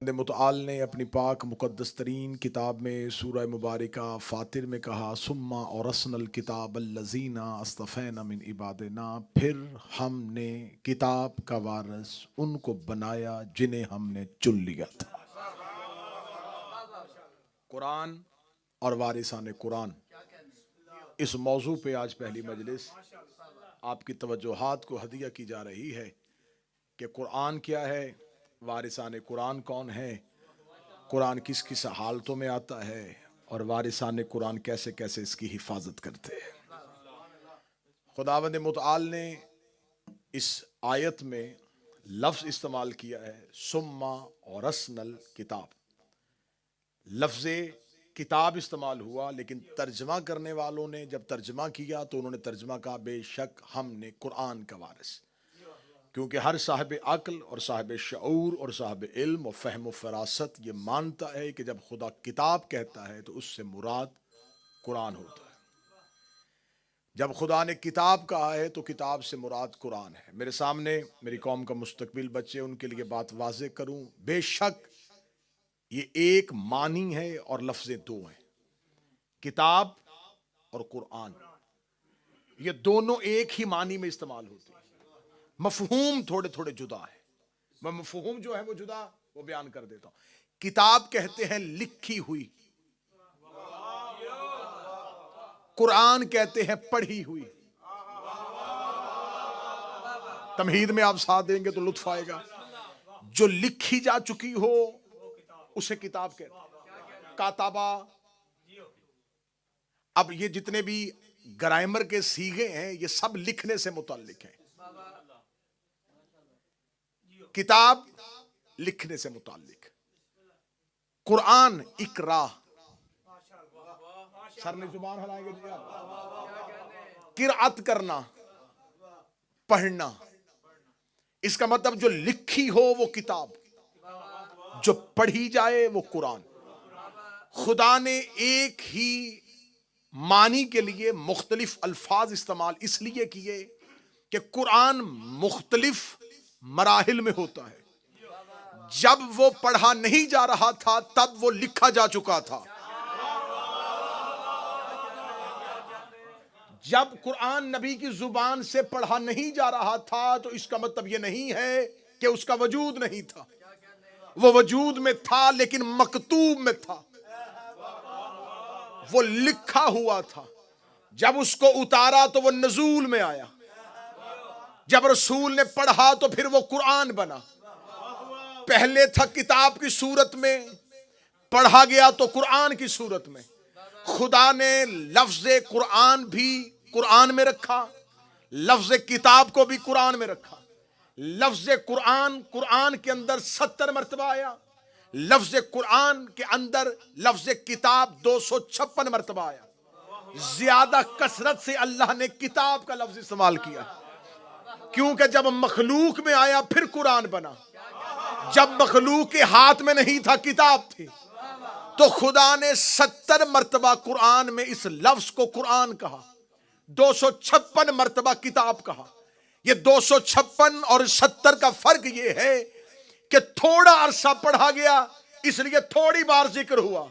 मुतआल ने अपनी पाक मुक़द्दस तरीन किताब में सूरह मुबारका फ़ातिर में कहा सुम्मा और रसनल किताब अल्लज़ीना अस्तफ़ैना मिन इबादिना, फिर हमने किताब का वारिस उनको बनाया जिन्हें हमने चुन लिया था। कुरान और वारिसाने कुरान, इस मौजू पे आज पहली मजलिस आपकी तवज्जोहात को हदिया की जा रही है कि कुरान क्या है, वारिसाने कुरान कौन है, कुरान किस किस हालतों में आता है और वारिसाने कुरान कैसे कैसे इसकी हिफाजत करते हैं। खुदावंद मुतआल ने इस आयत में लफ्ज़ इस्तेमाल किया है सुम्मा और रसनल किताब। लफ्ज़ किताब इस्तेमाल हुआ, लेकिन तर्जमा करने वालों ने जब तर्जमा किया तो उन्होंने तर्जमा कहा बेशक हमने कुरान का वारिस, क्योंकि हर साहिब अक्ल और साहिब शऊर और साहिब इल्म और फ़हम व फ़रासत ये मानता है कि जब खुदा किताब कहता है तो उससे मुराद कुरान होता है। जब खुदा ने किताब कहा है तो किताब से मुराद कुरान है। मेरे सामने मेरी कौम का मुस्तकबिल बच्चे, उनके लिए बात वाज़े करूं, बेशक ये एक मानी है और लफ्ज़ें दो हैं, किताब और कुरान, ये दोनों एक ही मानी में इस्तेमाल होते हैं। मफहूम थोड़े थोड़े जुदा है, मैं मफहूम जो है वो जुदा वो बयान कर देता हूं। किताब कहते हैं लिखी हुई, कुरान कहते हैं पढ़ी हुई। तमहीद में आप साथ देंगे तो लुत्फ आएगा। जो लिखी जा चुकी हो उसे किताब कहते हैं, काताबा। अब ये जितने भी ग्रामर के सीगे हैं ये सब लिखने से मुताल्लिक है। किताब लिखने से मुताल्लिक, कुरान इकरा, सर ने जुबान हिलाएंगे जी आप, किरात करना, पढ़ना। इसका मतलब जो लिखी हो वो किताब, जो पढ़ी जाए वो कुरान। खुदा ने एक ही मानी के लिए मुख्तलिफ अल्फाज इस्तेमाल इसलिए किए कि कुरान मुख्तलिफ मराहिल में होता है। जब वो पढ़ा नहीं जा रहा था तब वो लिखा जा चुका था। जब कुरान नबी की जुबान से पढ़ा नहीं जा रहा था तो इसका मतलब यह नहीं है कि उसका वजूद नहीं था, वो वजूद में था लेकिन मकतूब में था, वो लिखा हुआ था। जब उसको उतारा तो वो नजूल में आया, जब रसूल ने पढ़ा तो फिर वो कुरान बना। पहले था किताब की सूरत में, पढ़ा गया तो कुरान की सूरत में। खुदा ने लफ्ज़ कुरान भी कुरान में रखा, लफ्ज़ किताब को भी कुरान में रखा। लफ्ज़ कुरान कुरान के अंदर 70 मरतबा आया, लफ्ज़ कुरान के अंदर लफ्ज़ किताब 256 मरतबा आया। ज्यादा कसरत से अल्लाह ने किताब का लफ्ज़ इस्तेमाल किया, क्योंकि जब मखलूक में आया फिर कुरान बना। जब मखलूक के हाथ में नहीं था, किताब थी, तो खुदा ने 70 मरतबा कुरान में इस लफ्ज़ को कुरान कहा, 256 मरतबा किताब कहा। ये 256 और 70 का फर्क ये है कि थोड़ा अरसा पढ़ा गया इसलिए थोड़ी बार जिक्र हुआ,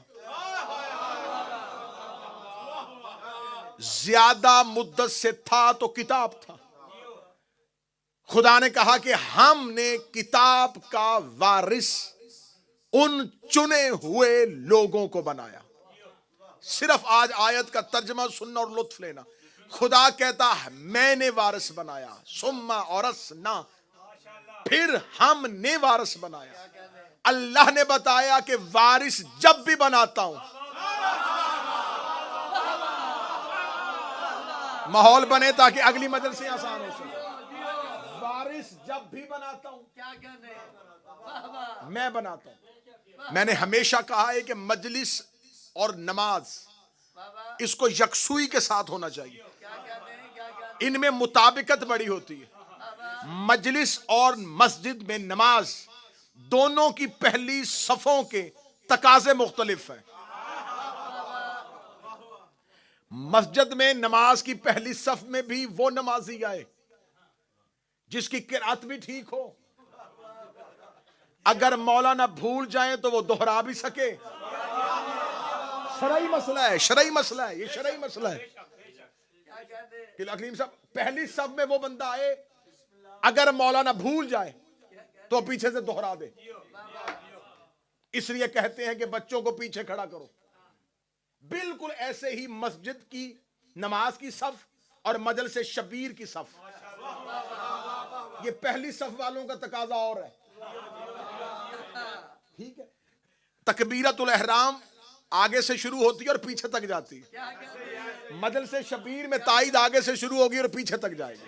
ज्यादा मुद्दत से था तो किताब था। खुदा ने कहा कि हमने किताब का वारिस उन चुने हुए लोगों को बनाया। सिर्फ आज आयत का तर्जमा सुनना और लुत्फ लेना। खुदा कहता है मैंने वारिस बनाया, सुम्मा और रसना, फिर हमने वारिस बनाया। अल्लाह ने बताया कि वारिस जब भी बनाता हूं, माहौल बने ताकि अगली मजलिस से आसान हो सके। वारिस जब भी बनाता हूं, क्या कहने, मैं बनाता हूं। मैंने हमेशा कहा है कि मजलिस और नमाज इसको यकसुई के साथ होना चाहिए, इनमें मुताबिकत बड़ी होती है। मजलिस और मस्जिद में नमाज दोनों की पहली सफों के तकाजे मुख्तलिफ हैं। मस्जिद में नमाज की पहली सफ में भी वो नमाजी आए जिसकी किरात भी ठीक हो, अगर मौलाना भूल जाए तो वो दोहरा भी सके। शरई मसला है, शरई मसला है, ये शरई मसला है। अकलीम साहब पहली सब में वो बंदा आए, अगर मौलाना भूल जाए तो पीछे से दोहरा दे। इसलिए कहते हैं कि बच्चों को पीछे खड़ा करो। बिल्कुल ऐसे ही मस्जिद की नमाज की सफ और मजलिस शबीर की सफ, ये पहली सफ वालों का तकाजा और है। ठीक है, तकबीरतुल एहराम आगे से शुरू होती है और पीछे तक जाती है। मजलिस शबीर में ताईद आगे से शुरू होगी और पीछे तक जाएगी।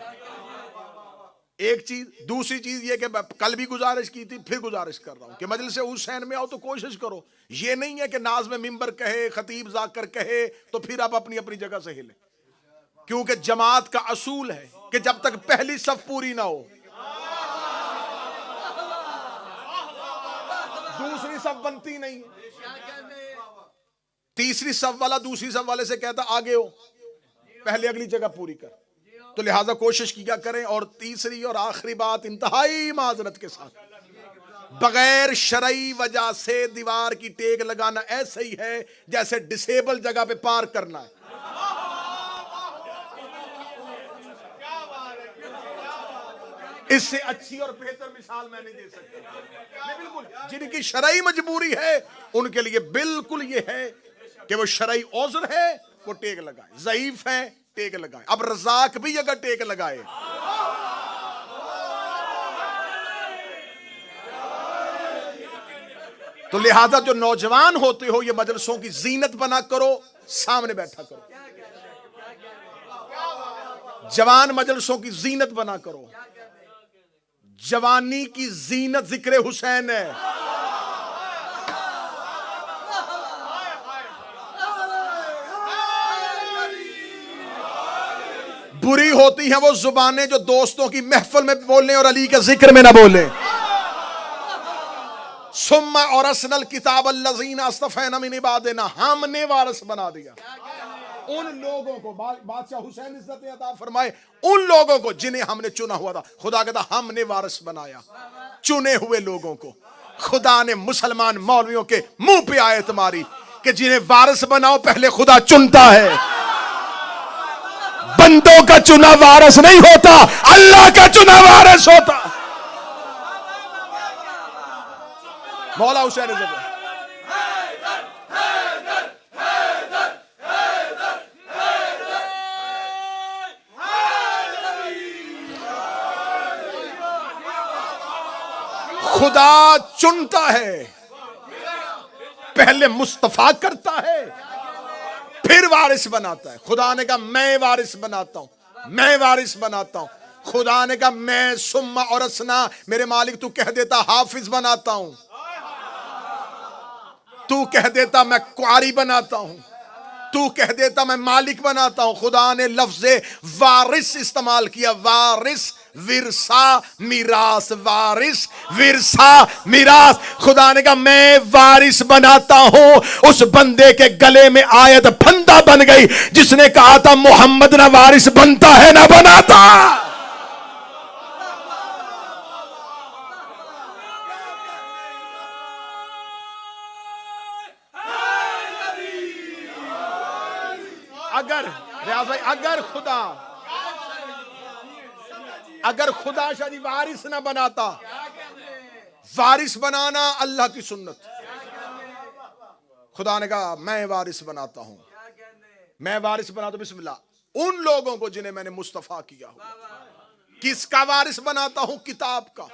एक चीज। दूसरी चीज ये कि कल भी गुजारिश की थी, फिर गुजारिश कर रहा हूं कि मजलिस हुसैन में आओ तो कोशिश करो। ये नहीं है कि नाज में मिंबर कहे, खतीब जाकर कहे तो फिर आप अपनी अपनी जगह से हिले, क्योंकि जमात का असूल है कि जब तक पहली सफ पूरी ना हो दूसरी सफ बनती नहीं। तीसरी सफ वाला दूसरी सफ वाले से कहता आगे हो, पहले अगली जगह पूरी कर। तो लिहाजा कोशिश किया करें। और तीसरी और आखिरी बात इंतहाई माजरत के साथ, बगैर शरई वजह से दीवार की टेक लगाना ऐसे ही है जैसे डिसेबल जगह पे पार करना है। इससे अच्छी और बेहतर मिसाल मैं नहीं दे सकता। बिल्कुल जिनकी शरई मजबूरी है उनके लिए बिल्कुल ये है कि वो शरई औज़र है, वो टेक लगाए। ज़ईफ है, टेक लगाए। अब रज़ाक भी अगर टेक लगाए तो लिहाजा जो नौजवान होते हो ये मजलिसों की जीनत बना करो, सामने बैठा करो। जवान मजलिसों की जीनत बना करो। जवानी की जीनत जिक्र हुसैन है। बुरी होती हैं वो जुबानें जो दोस्तों की महफिल में बोलें और अली के जिक्र में ना बोलें। सुम्मा और असनल किताब अल्लज़ीना अस्तफ़ैना मिन इबादिना, हमने वारिस बना दिया उन लोगों को, बादशाह हुसैन इज्जत अता फरमाए, उन लोगों को जिन्हें हमने चुना हुआ था। खुदा कहता हमने वारिस बनाया चुने हुए लोगों को। खुदा ने मुसलमान मौलवियों के मुंह पे आयत मारी कि जिन्हें वारिस बनाओ पहले खुदा चुनता है। बंदों का चुना वारिस नहीं होता, अल्लाह का चुना वारिस होता। मौला हुसैन इज्जत खुदा चुनता है, पहले मुस्तफा करता है फिर वारिस बनाता है। खुदा ने कहा मैं वारिस बनाता हूं, मैं वारिस बनाता हूं। खुदा ने कहा मैं सुम्मा और असना, मेरे मालिक तू कह देता हाफिज बनाता हूं, तू कह देता मैं क्वारी बनाता हूं, तू कह देता मैं मालिक बनाता हूं। खुदा ने लफ्ज़े वारिस इस्तेमाल किया। वारिस विरसा मिरास, वारिस विरसा मिरास। खुदा ने कहा मैं वारिस बनाता हूं। उस बंदे के गले में आयत फंदा बन गई जिसने कहा था मोहम्मद ना वारिस बनता है ना बनाता। अगर रियाज भाई अगर खुदा शादी वारिस ना बनाता, वारिस बनाना अल्लाह की सुन्नत। खुदा ने कहा मैं वारिस बनाता हूं, मैं वारिस बनाता हूं। बिस्मिल्लाह उन लोगों को जिन्हें मैंने मुस्तफा किया हुआ। किसका वारिस बनाता हूं? किताब का।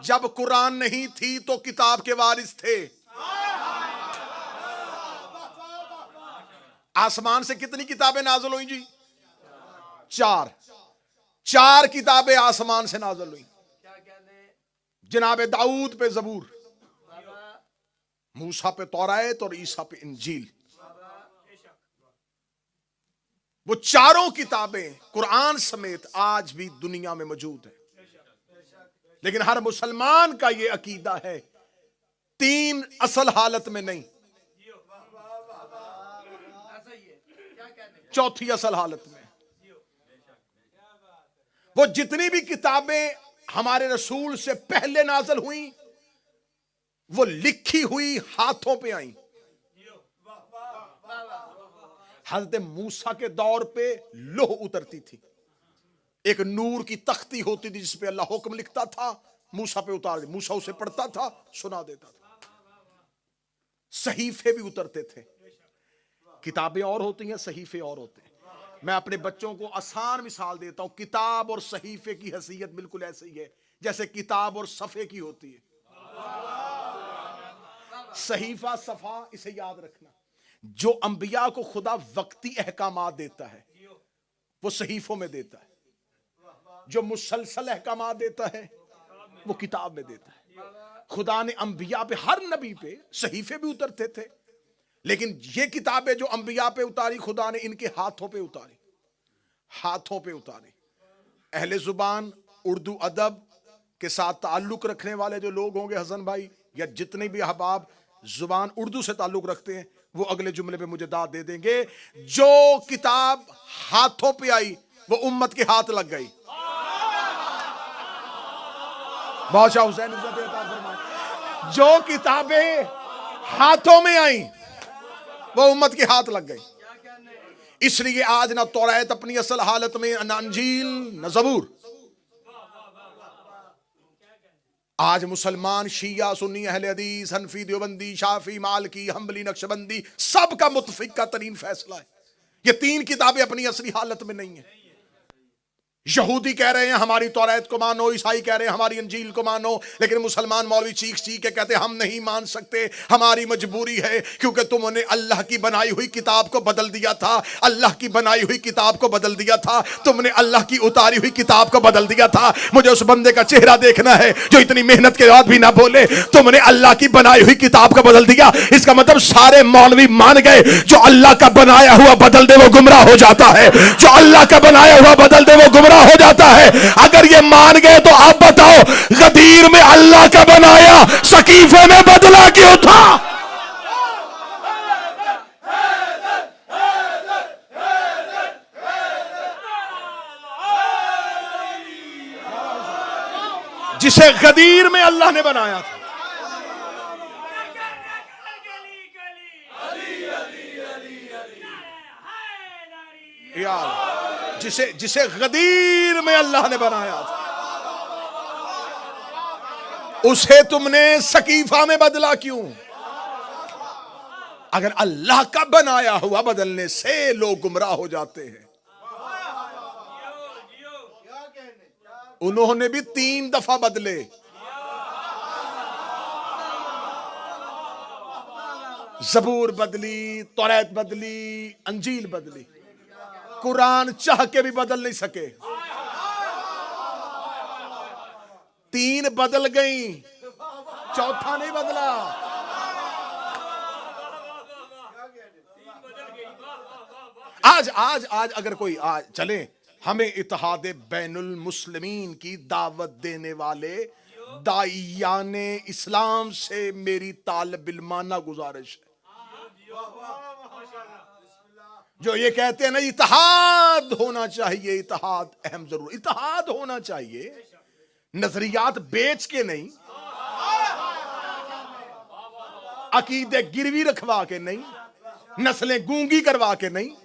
जब कुरान नहीं थी तो किताब के वारिस थे। आसमान से कितनी किताबें नाज़िल हुई जी? चार किताबें आसमान से नाज़िल हुई। जनाब दाऊद पे ज़बूर, मूसा पे तौरात और ईसा पे इंजील। वो चारों किताबें कुरान समेत आज भी दुनिया में मौजूद है। लेकिन हर मुसलमान का ये अकीदा है, तीन असल हालत में नहीं, चौथी असल हालत में। वो जितनी भी किताबें हमारे रसूल से पहले नाज़िल हुई, वो लिखी हुई हाथों पे आई। हजरत मूसा के दौर पे लोह उतरती थी, एक नूर की तख्ती होती थी जिसपे अल्लाह हुक्म लिखता था, मूसा पे उतार दे, मूसा उसे पढ़ता था, सुना देता था। सहीफे भी उतरते थे। किताबें और होती हैं, सहीफे और होते हैं। मैं अपने बच्चों को आसान मिसाल देता हूं, किताब और सहीफे की हैसियत बिल्कुल ऐसे ही है जैसे किताब और सफ़े की होती है। सहीफा सफ़ा, इसे याद रखना। जो अंबिया को खुदा वक्ती अहकामात देता है वो सहीफों में देता है, जो मुसलसल अहकामात देता है वो किताब में देता है। खुदा ने अंबिया पे, हर नबी पे सहीफे भी उतरते थे, लेकिन ये किताबें जो अंबिया पे उतारी खुदा ने इनके हाथों पे उतारी, हाथों पे उतारी। अहले जुबान उर्दू अदब के साथ ताल्लुक रखने वाले जो लोग होंगे हसन भाई, या जितने भी अहबाब जुबान उर्दू से ताल्लुक रखते हैं, वो अगले जुमले पे मुझे दाद दे देंगे। जो किताब हाथों पे आई वो उम्मत के हाथ लग गई। बादशाह हुसैन जो किताबें हाथों में आई वो उम्मत के हाथ लग गई। इसलिए आज ना तौरात अपनी असल हालत में, ना अंजील, ना ज़बूर। आज मुसलमान शिया सुन्नी अहले हदीस हनफी देवबंदी शाफी मालकी हम्बली नक्शबंदी सबका मुतफिका तरीन फैसला है, ये तीन किताबें अपनी असली हालत में नहीं है। यहूदी कह रहे हैं हमारी तौरात को मानो, ईसाई कह रहे हैं हमारी अंजील को मानो, लेकिन मुसलमान मौलवी चीख चीख के कहते हैं हम नहीं मान सकते, हमारी मजबूरी है, क्योंकि तुमने अल्लाह की बनाई हुई किताब को बदल दिया था, अल्लाह की बनाई हुई किताब को बदल दिया था, तुमने अल्लाह की उतारी हुई किताब को बदल दिया था। मुझे उस बंदे का चेहरा देखना है जो इतनी मेहनत के बाद भी ना बोले तुमने अल्लाह की बनाई हुई किताब को बदल दिया। इसका मतलब सारे मौलवी मान गए जो अल्लाह का बनाया हुआ बदल दे वो गुमराह हो जाता है, जो अल्लाह का बनाया हुआ बदल दे वो गुमराह हो जाता है। अगर ये मान गए तो आप बताओ गदीर में अल्लाह का बनाया सकीफे में बदला क्यों था? जिसे गदीर में अल्लाह ने बनाया था, जिसे गदीर में अल्लाह ने बनाया था, उसे तुमने सकीफा में बदला क्यों? अगर अल्लाह का बनाया हुआ बदलने से लोग गुमराह हो जाते हैं। उन्होंने भी 3 दफा बदले। ज़बूर बदली, तौरात बदली, अंजील बदली, कुरान चाह के भी बदल नहीं सके। 3 बदल गई, चौथा नहीं बदला। आज अगर कोई आज चले, हमें इत्तेहाद बैनुल मुस्लिमीन की दावत देने वाले दाइयाने इस्लाम से मेरी तालिबिल्माना गुजारिश है, जो ये कहते हैं ना इत्तेहाद होना चाहिए, इत्तेहाद अहम जरूर, इत्तेहाद होना चाहिए, नजरियात बेच के नहीं, अकीदे गिरवी रखवा के नहीं, नस्लें गूंगी करवा के नहीं।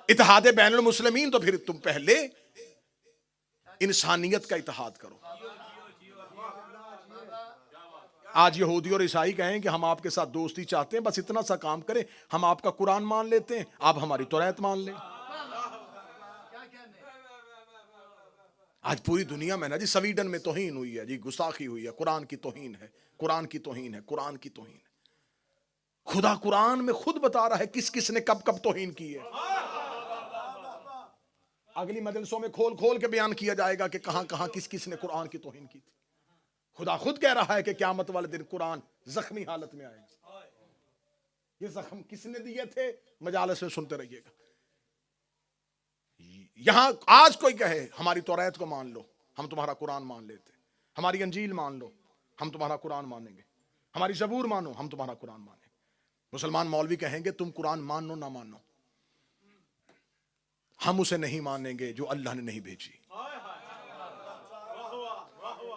इत्तेहाद बैनुल मुस्लिमीन तो फिर तुम पहले इंसानियत का इत्तेहाद करो। आज यहूदी और ईसाई कहें कि हम आपके साथ दोस्ती चाहते हैं, बस इतना सा काम करें, हम आपका कुरान मान लेते हैं, आप हमारी तौरात मान लें। आज पूरी दुनिया में ना जी, स्वीडन में तौहीन हुई है जी, गुस्ताखी हुई है, कुरान की तौहीन है, कुरान की तौहीन है, कुरान की तौहीन है। खुदा कुरान में खुद बता रहा है किस किस ने कब कब तौहीन की है। अगली मजलिसों में खोल खोल के बयान किया जाएगा कि कहां कहां किस किस ने कुरान की तौहीन की थी। खुदा खुद कह रहा है कि क़यामत वाले दिन कुरान जख्मी हालत में आएगा। ये जख्म किसने दिए थे? मजालिस में सुनते रहिएगा। यहां आज कोई कहे हमारी तौरात को मान लो, हम तुम्हारा कुरान मान लेते, हमारी अंजील मान लो, हम तुम्हारा कुरान मानेंगे, हमारी ज़बूर मानो, हम तुम्हारा कुरान मानेंगे। मुसलमान मौलवी कहेंगे तुम कुरान मानो ना मानो, हम उसे नहीं मानेंगे जो अल्लाह ने नहीं भेजी।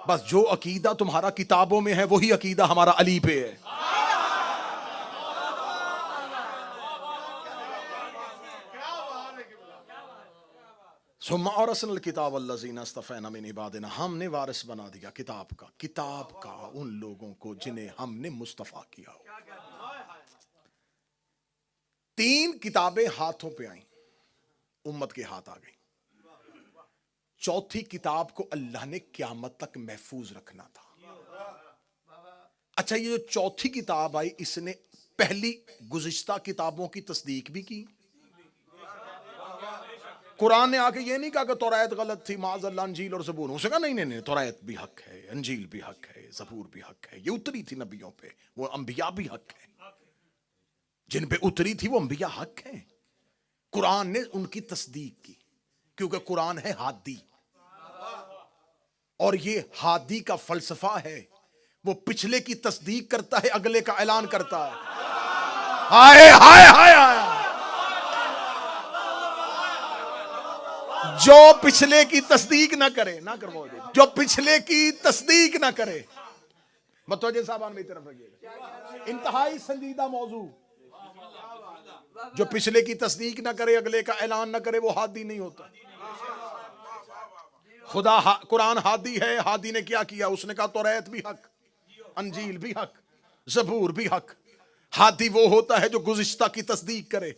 बस जो अकीदा तुम्हारा किताबों में है वही अकीदा हमारा अली पे है। सुम्मा और असल किताब अल्लज़ीना इस्तफ़ैना मिन इबादिना, हमने वारिस बना दिया किताब का उन लोगों को जिन्हें हमने मुस्तफ़ा किया हो। 3 किताबें हाथों पे आई, उम्मत के हाथ आ गई। 4थी किताब को अल्लाह ने क़यामत तक महफूज रखना था। अच्छा, ये जो 4थी किताब आई, इसने पहली गुज़िश्ता किताबों की तस्दीक भी की। कुरान ने आके ये नहीं कहा कि तौरात गलत थी, माज़अल्लाह अंजील और ज़बूर। उसने कहा नहीं, तौरात भी हक है, अंजील भी हक है, ज़बूर भी हक है, ये उतरी थी नबियों पे, वो अंबिया भी हक है, जिन पे उतरी थी वो अंबिया हक है। कुरान ने उनकी तस्दीक की, क्योंकि कुरान है हादी, और ये हादी का फलसफा है, वो पिछले की तस्दीक करता है, अगले का ऐलान करता है। हाय हाय हाय हाय, जो पिछले की तस्दीक ना करे, ना करवाओ, जो पिछले की तस्दीक ना करे, मतवज्जे साहबान मेरी तरफ रखिएगा, इंतहाई संजीदा मौजू। जो पिछले की तस्दीक ना करे, अगले का ऐलान ना करे, वो हादी नहीं होता। खुदा कुरान हादी है। हादी ने क्या किया? उसने कहा तौरात भी हक, अंजील भी हक, ज़बूर भी हक। हादी वो होता है जो गुज़िश्ता की तस्दीक करे,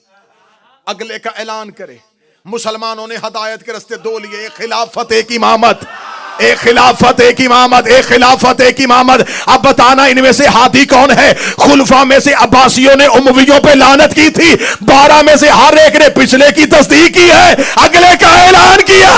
अगले का ऐलान करे। मुसलमानों ने हदायत के रास्ते 2 लिए, एक खिलाफत, एक इमामत, एक खिलाफत, एक इमामत, एक खिलाफत, एक इमामत। अब बताना इनमें से हादी कौन है? खुलफा में से अब्बासियों ने उमवियों पे लानत की थी, 12 में से हर एक ने पिछले की तस्दीक की है, अगले का ऐलान किया।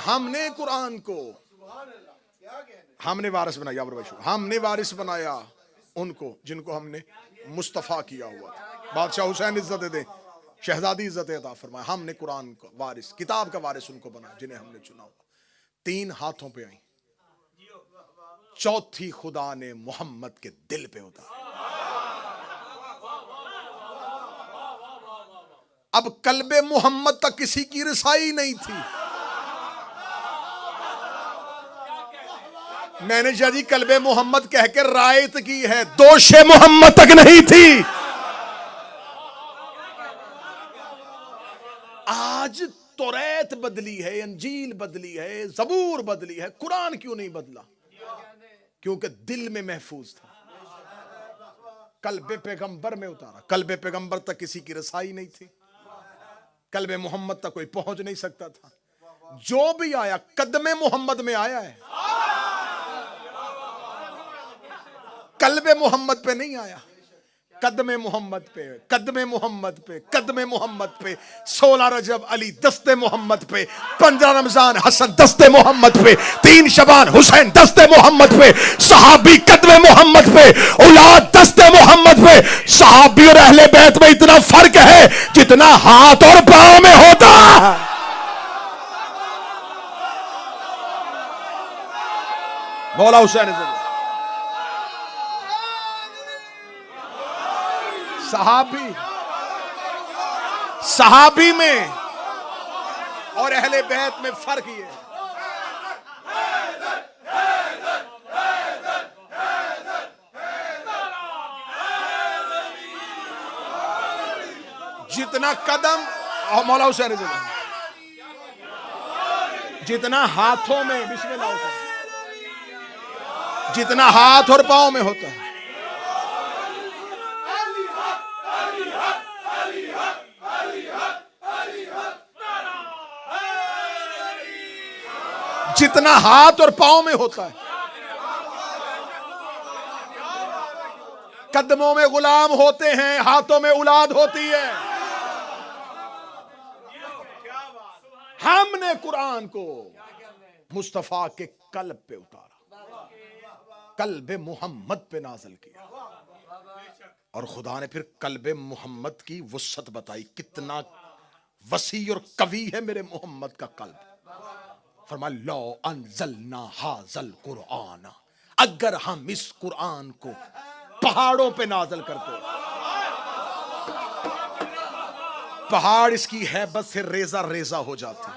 हमने कुरान को हमने वारिस बनाया, हमने वारिस बनाया उनको जिनको हमने मुस्तफ़ा किया हुआ था। बादशाह हुसैन इज्जत दे, शहजादी इज्जत अता फरमाए। हमने कुरान का वारिस, किताब का वारिस उनको बनाया जिन्हें हमने चुना हुआ। 3 हाथों पे आई, 4थी खुदा ने मोहम्मद के दिल पे उतारा। अब कल्बे मोहम्मद तक किसी की रसाई नहीं थी। मैंने जी कल्बे मोहम्मद कह के रायत की है, दोशे मोहम्मद तक नहीं थी। आज तौरात बदली है, अंजील बदली है, ज़बूर बदली है, कुरान क्यों नहीं बदला? क्योंकि दिल में महफूज था, कल्बे पैगंबर में उतारा। कल्बे पैगंबर तक किसी की रसाई नहीं थी, कल्बे मोहम्मद तक कोई पहुंच नहीं सकता था। जो भी आया कदमे मोहम्मद में आया है, कल्बे मोहम्मद पे नहीं आया। कदमे मोहम्मद पे, कदमे मोहम्मद पे, कदमे मोहम्मद पे। 16 रजब अली दस्ते मोहम्मद पे, 15 रमजान हसन दस्ते मोहम्मद पे, 3 शबान हुसैन दस्ते मोहम्मद पे, सहाबी कदमे मोहम्मद पे, औलाद दस्ते मोहम्मद पे। सहाबी और अहले बैत में इतना फर्क है जितना हाथ और पांव में होता है। मौला हुसैन सहाबी में और अहले बैत में फर्क ही है। जितना कदम मौला हुसैन जितना हाथों में बिस्मिल्लाह होता है, जितना हाथ और पांव में होता है, जितना हाथ और पांव में होता है, कदमों में गुलाम होते हैं, हाथों में औलाद होती है। हमने कुरान को मुस्तफा के कल्ब पे उतारा, कल्बे मोहम्मद पे नाज़िल किया, और खुदा ने फिर कल्बे मोहम्मद की वुसअत बताई, कितना वसी और कवी है मेरे मोहम्मद का कल्ब। फरमाया लो अंजलना हाजल कुरान, अगर हम इस कुरान को पहाड़ों पे नाज़िल करते, पहाड़ इसकी हैबत से रेजा रेजा हो जाते।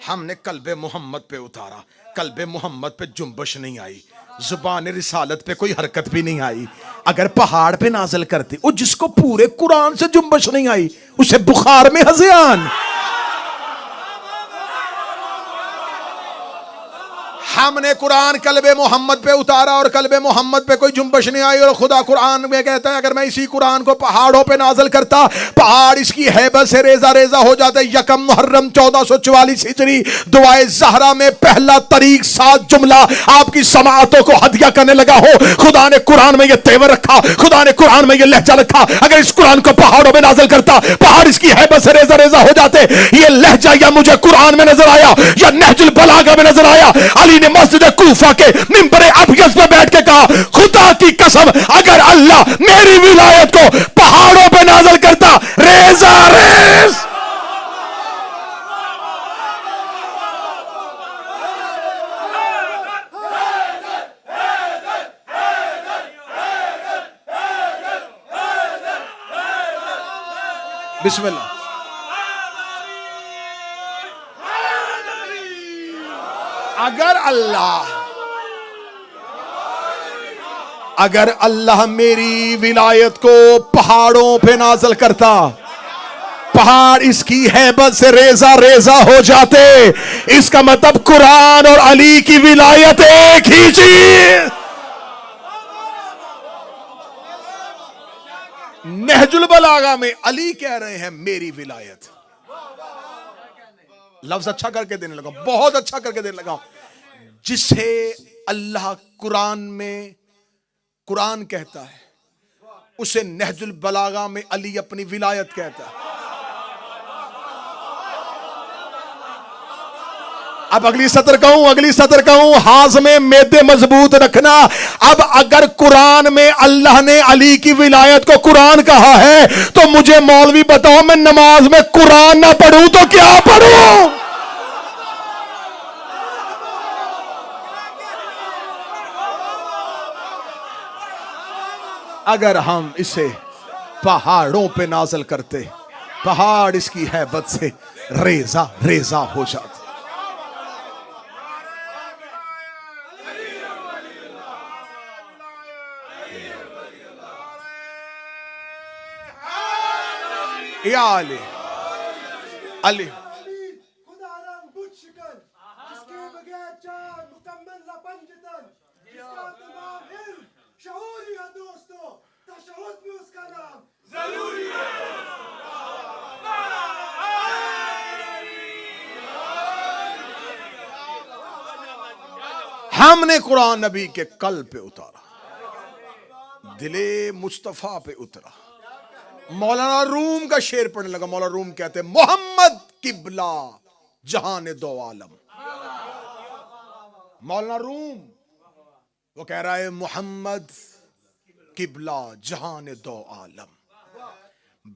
हमने कल्बे मोहम्मद पे उतारा, कल्बे मोहम्मद पे जुम्बश नहीं आई, जुबान रिसालत पे कोई हरकत भी नहीं आई। अगर पहाड़ पे नाज़िल करते, वो जिसको पूरे कुरान से जुम्बश नहीं आई उसे बुखार में हज़ियान। हमने कुरान कल्बे मोहम्मद पे उतारा और कल्बे मोहम्मद पे कोई जुम्बश नहीं आई। और खुदा कुरान में कहता है अगर मैं इसी कुरान को पहाड़ों पे नाज़िल करता, पहाड़ इसकी हैबत से रेजा रेजा हो जाते। यकम मुहर्रम 1444 हिजरी दुआए ज़हरा में पहला तरीक 7 जुमला आपकी समाअतों को हदिया करने लगा हो। खुदा ने कुरान में यह तेवर रखा, खुदा ने कुरान में यह लहजा रखा। अगर इस कुरान को पहाड़ों में नाज़िल करता, पहाड़ इसकी हैबत से रेजा रेजा हो जाते। ये लहजा या मुझे कुरान में नजर आया या नहजुल बलागा में नजर आया। अली ने मस्जिद कूफा के मिंबरे अबयस पे बैठ के कहा खुदा की कसम अगर अल्लाह मेरी विलायत को पहाड़ों पे नाज़िल करता, रेजा रेज। बिस्मिल्लाह। अगर अल्लाह मेरी विलायत को पहाड़ों पे नाज़िल करता, पहाड़ इसकी हैबत से रेजा रेजा हो जाते। इसका मतलब कुरान और अली की विलायत एक ही चीज। नहजुल बलागा में अली कह रहे हैं मेरी विलायत। लफ्ज अच्छा करके देने लगा, बहुत अच्छा करके देने लगा। जिसे अल्लाह कुरान में कुरान कहता है उसे नहजुल बलागा में अली अपनी विलायत कहता है। अब अगली सतर कहूं हाथ में मेदे मजबूत रखना। अब अगर कुरान में अल्लाह ने अली की विलायत को कुरान कहा है तो मुझे मौलवी बताओ मैं नमाज में कुरान ना पढ़ूं तो क्या पढ़ूं? अगर हम इसे पहाड़ों पे नाज़िल करते, पहाड़ इसकी हैबत से रेजा रेजा हो जाते। या अली अली हमने कुरान नबी के कल्ब पे उतारा, दिले मुस्तफा पे उतरा। मौलाना रूम का शेर पढ़ने लगा। मौलाना रूम कहते हैं मोहम्मद किबला जहान दो आलम। मौलाना रूम वो कह रहा है मोहम्मद किबला जहान दो आलम,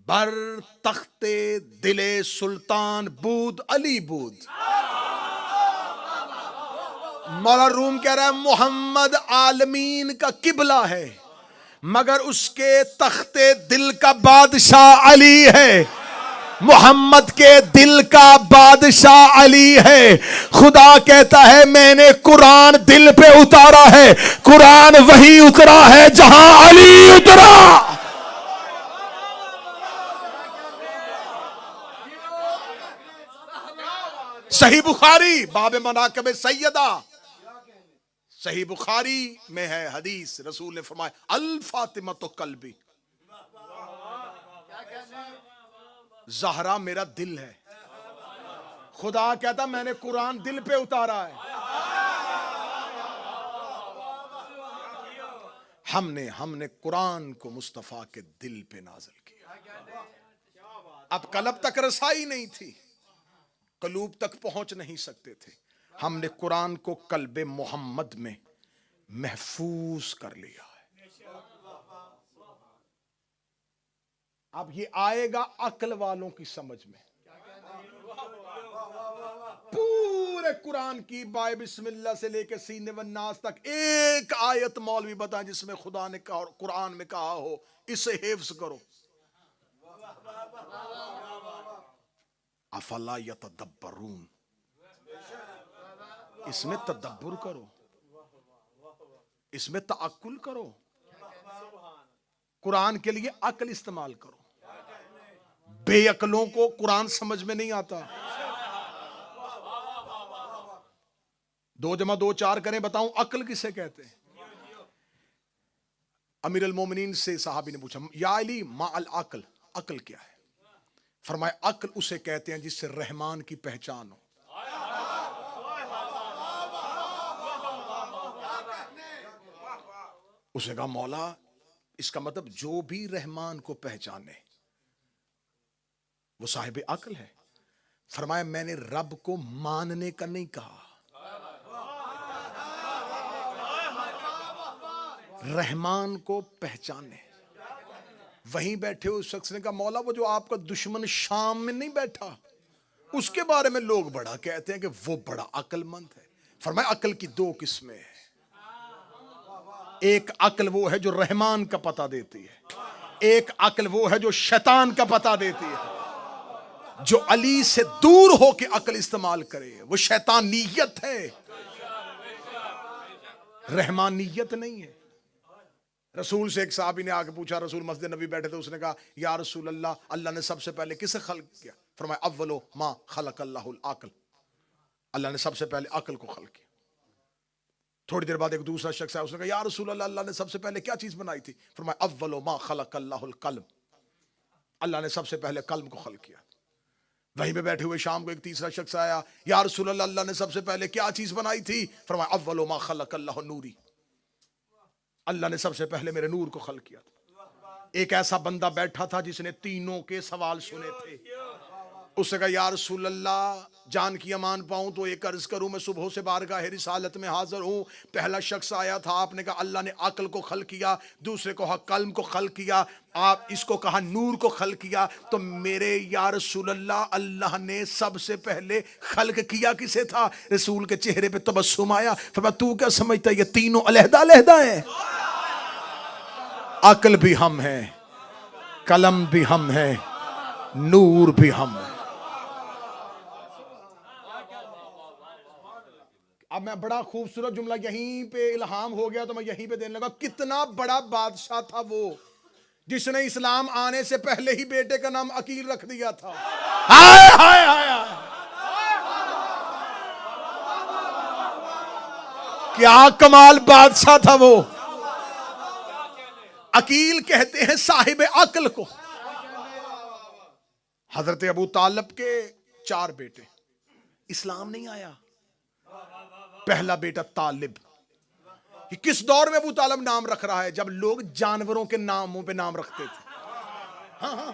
बर तख्ते दिले सुल्तान बूद अली बूद। मौलाना रूम कह रहा है मोहम्मद आलमीन का किबला है मगर उसके तख्ते दिल का बादशाह अली है। मोहम्मद के दिल का बादशाह अली है। खुदा कहता है मैंने कुरान दिल पे उतारा है, कुरान वही उतरा है जहां अली उतरा। सही बुखारी बाब मनाक़िब सैयदा, सही बुखारी में है हदीस, रसूल ने फरमाया अल फातिमा तो कल्बी, ज़हरा मेरा दिल है। खुदा कहता मैंने कुरान दिल पे उतारा है। हमने कुरान को मुस्तफा के दिल पे नाज़िल किया। अब कलब तक रसाई नहीं थी, कलूब तक पहुंच नहीं सकते थे। हमने कुरान को कल्बे मोहम्मद में महफूज कर लिया है। अब ये आएगा अक्ल वालों की समझ में। पूरे कुरान की बाय बिस्मिल्लाह से लेकर सीने व नास तक एक आयत मौलवी बताएं जिसमें खुदा ने कहा और कुरान में कहा हो इसे हिफ्ज करो। अफला यतदब्बरून, इसमें तदब्बुर करो, इसमें तअक्कुल करो, कुरान के लिए अक्ल इस्तेमाल करो। बेअक्लों को कुरान समझ में नहीं आता। 2 जमा 2 4 करें, बताऊं अक्ल किसे कहते हैं? अमीर अल मोमिनीन से साहबी ने पूछा, या अली मा अल अक्ल, अक्ल क्या है? फरमाया अक्ल उसे कहते हैं जिससे रहमान की पहचान हो। उसे कहा मौला इसका मतलब जो भी रहमान को पहचाने वो साहिब अक्ल है। फरमाया मैंने रब को मानने का नहीं कहा, रहमान को पहचाने। वहीं बैठे उस शख्स ने कहा मौला वो जो आपका दुश्मन शाम में नहीं बैठा उसके बारे में लोग बड़ा कहते हैं कि वो बड़ा अक्लमंद है। फरमाया अक्ल की 2 किस्में हैं। एक अक्ल वो है जो रहमान का पता देती है, एक अक्ल वो है जो शैतान का पता देती है। जो अली से दूर होके अक्ल इस्तेमाल करे वो शैतानियत है, रहमानियत नहीं है। रसूल से एक साहबी ने आके पूछा, रसूल मस्जिद नबी बैठे थे, उसने कहा या रसूल अल्लाह, अल्लाह ने सबसे पहले किसे खल्क किया? फरमाया अव्वलो मा खलक अल्लाहुल अक्ल, अल्लाह ने सबसे पहले अक्ल को खल्क किया। थोड़ी देर बाद एक दूसरा शख्स आया, उसने कहा या रसूल अल्लाह, अल्लाह ने सबसे पहले क्या चीज बनाई थी? फरमाया अव्वलो मा खलक अल्लाहुल कल्ब, अल्लाह ने सबसे पहले कल्ब को खल्क किया। वहीं पे बैठे हुए शाम को एक तीसरा शख्स आया, या रसूल अल्लाह, अल्लाह ने सबसे पहले क्या चीज बनाई थी? फरमाया अव्वलो मा खलक अल्लाहु नूरी, अल्लाह ने सबसे पहले मेरे नूर को खल्क किया। एक ऐसा बंदा बैठा था जिसने तीनों के सवाल सुने थे। उसने कहा या रसूल अल्लाह, जान की अमान पाऊं तो एक अर्ज करूं, मैं सुबह से बारगाह रिसालत में हाजिर हूं। पहला शख्स आया था, आपने कहा अल्लाह ने अक्ल को खल्क किया, दूसरे को कल्म को खल्क किया, आप इसको कहा नूर को खल्क किया। तो मेरे या रसूल अल्लाह, अल्लाह ने सबसे पहले खल्क किया किसे था? रसूल के चेहरे पे तबस्सुम आया। फिर तू क्या समझता है ये तीनों अलहदा अलहदा है? अक्ल भी हम है, कलम भी हम है, नूर भी हम है। अब मैं बड़ा खूबसूरत जुमला यहीं पे इल्हाम हो गया तो मैं यहीं पे देने लगा। कितना बड़ा बादशाह था वो जिसने इस्लाम आने से पहले ही बेटे का नाम अकील रख दिया था। हाय हाय हाय, क्या कमाल बादशाह था वो। अकील कहते हैं साहिब अक्ल को। हजरत अबू तालिब के 4 बेटे, इस्लाम नहीं आया। पहला बेटा तालिब। किस दौर में अबू तालिब नाम रख रहा है? जब लोग जानवरों के नामों पे नाम रखते थे। हाँ।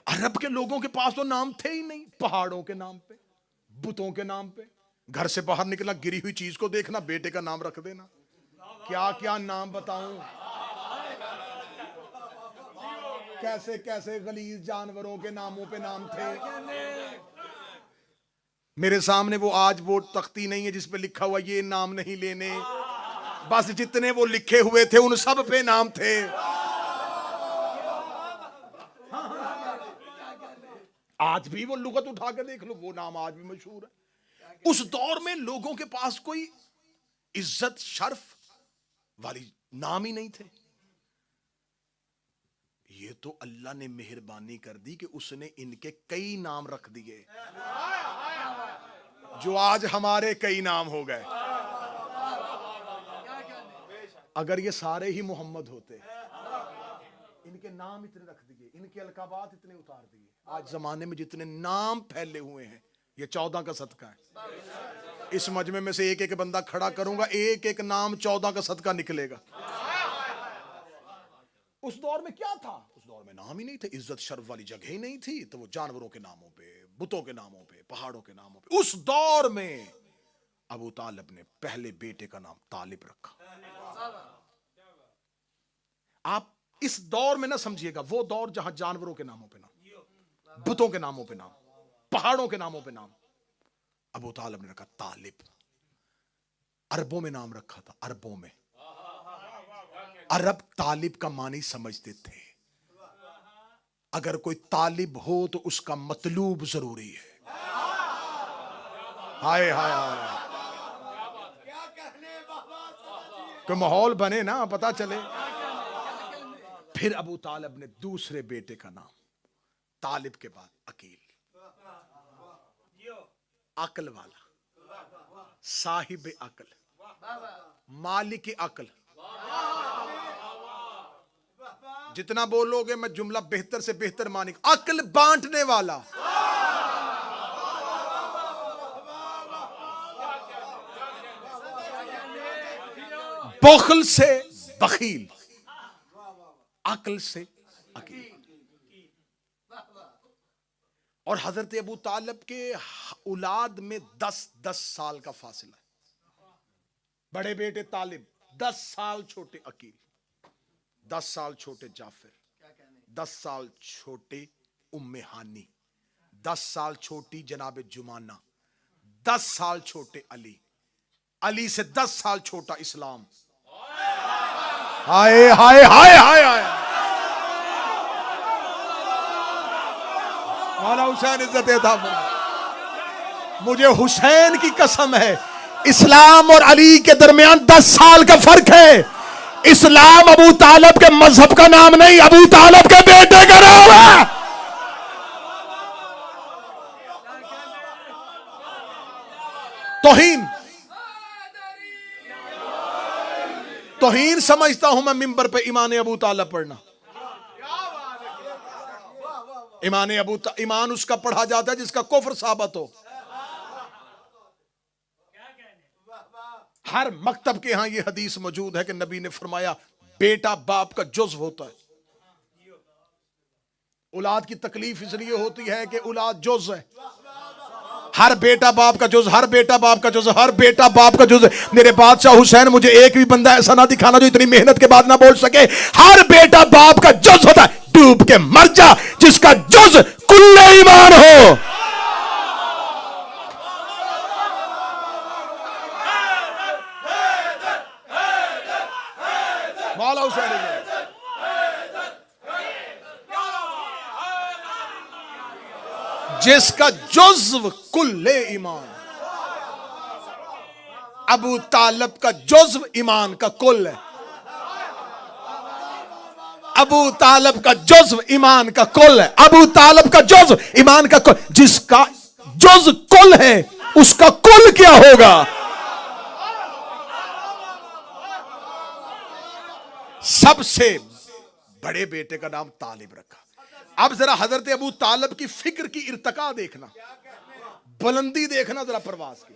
अरब के लोगों के पास तो नाम थे ही नहीं। पहाड़ों के नाम पे, बुतों के नाम पे, घर से बाहर निकला गिरी हुई चीज को देखना, बेटे का नाम रख देना। क्या क्या नाम बताऊं, कैसे कैसे गलीज जानवरों के नामों पे नाम थे। मेरे सामने वो आज वो तख्ती नहीं है जिस पे लिखा हुआ ये नाम नहीं लेने, बस जितने वो लिखे हुए थे उन सब पे नाम थे। आज भी वो लुगत उठा के देख लो, वो नाम आज भी मशहूर है। उस दौर में लोगों के पास कोई इज्जत शर्फ वाली नाम ही नहीं थे। ये तो अल्लाह ने मेहरबानी कर दी कि उसने इनके कई नाम रख दिए जो आज हमारे कई नाम हो गए। अगर ये सारे ही मोहम्मद होते, इनके नाम इतने रख दिए, इनके अलकाबात इतने उतार दिए, आज जमाने में जितने नाम फैले हुए हैं ये 14 का सदका है। इस मजमे में से एक एक बंदा खड़ा करूंगा, एक एक नाम 14 का सदका निकलेगा। उस दौर में क्या था? उस दौर में नाम ही नहीं थे, इज्जत शर्फ वाली जगह ही नहीं थी। तो वो जानवरों के नामों पे, बुतों के नामों पे, पहाड़ों के नामों पे। उस दौर में अबू तालिब ने पहले बेटे का नाम तालिब रखा। आप इस दौर में ना समझिएगा, वो दौर जहां जानवरों के नामों पे नाम, बुतों के नामों पे नाम, पहाड़ों के नामों पे नाम। अबू तालिब ने रखा तालिब। अरबों में नाम रखा था, अरबों में। अरब तालिब का मानी समझते थे। अगर कोई तालिब हो तो उसका मतलूब जरूरी है। हाय हाय हाय, कोई माहौल बने ना, पता चले। फिर अबू तालिब ने दूसरे बेटे का नाम, तालिब के बाद अकील, अकल वाला, साहिब अकल, मालिक अकल। जितना बोलोगे मैं जुमला बेहतर से बेहतर मानेंगे। अकल बांटने वाला, बखल से बखील, अकल से अकील। और हजरत अबू तालिब के औलाद में 10-10 साल का फासला है। बड़े बेटे तालिब 10 साल छोटे अकील, 10 साल छोटे जाफिर, 10 साल छोटे उम्मे हानी, 10 साल छोटी जनाब जुमाना, 10 साल छोटे अली, अली से 10 साल छोटा इस्लाम। हाय हाय हाय हाय हाय, मौला हुसैन इज्जत था। मुझे हुसैन की कसम है, इस्लाम और अली के दरमियान 10 साल का फर्क है। इस्लाम अबू तालिब के मजहब का नाम नहीं, अबू तालिब के बेटे का नाम है। तौहीन समझता हूं मैं मिंबर पे ईमान अबू तालिब पढ़ना। ईमान उसका पढ़ा जाता है जिसका कुफ्र साबित हो। हर मकतब के यहां यह हदीस मौजूद है कि नबी ने फरमाया बेटा बाप का जुज़्व होता है। औलाद की तकलीफ इसलिए होती है कि औलाद जुज़्व है। हर बेटा बाप का जुज़्व, हर बेटा बाप का जुज़्व, हर बेटा बाप का जुज़्व। मेरे बादशाह हुसैन, मुझे एक भी बंदा ऐसा ना दिखाना जो इतनी मेहनत के बाद ना बोल सके हर बेटा बाप का जुज़्व होता है। डूब के मर जा जिसका जुज़्व कुल्ले ईमान हो। मौला हुसैन जिसका जुज़्व कुल्ले ईमान। अबू तालिब का जुज़्व ईमान का कुल है। अबू तालिब का जुज़्व ईमान का कुल है। अबू तालिब का जुज़्व ईमान का कुल। जिसका जुज़्व कुल है उसका कुल क्या होगा? सबसे बड़े बेटे का नाम तालिब रखा। अब जरा हजरत अबू तालिब की फिक्र की इर्तका देखना, बुलंदी देखना जरा परवाज की।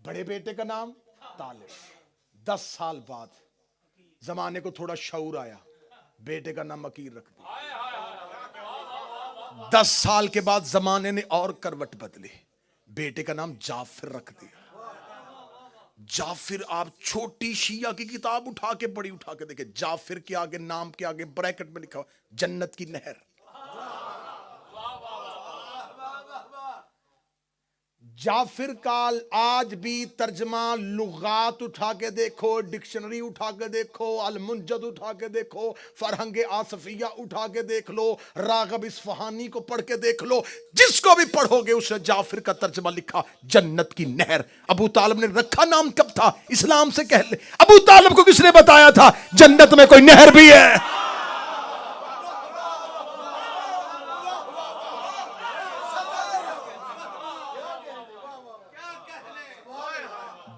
बड़े बेटे का नाम तालिब। 10 साल बाद जमाने को थोड़ा शऊर आया, बेटे का नाम अकील रख दिया। 10 साल के बाद जमाने ने और करवट बदली, बेटे का नाम जाफिर रख दिया। जाफिर, आप छोटी शिया की किताब उठा के बड़ी उठा के देखे, जाफिर के आगे, नाम के आगे ब्रैकेट में लिखा जन्नत की नहर। जाफिर का आज भी तर्जमा लुगात उठा के देखो, डिक्शनरी उठा के देखो, अल मुंजद उठा के देखो, फरहंगे आसफिया उठा के देख लो, रागब इस्फहानी को पढ़ के देख लो, जिसको भी पढ़ोगे उसने जाफिर का तर्जमा लिखा जन्नत की नहर। अबू तालिब ने रखा नाम कब था? इस्लाम से कह ले। अबू तालिब को किसने बताया था जन्नत में कोई नहर भी है?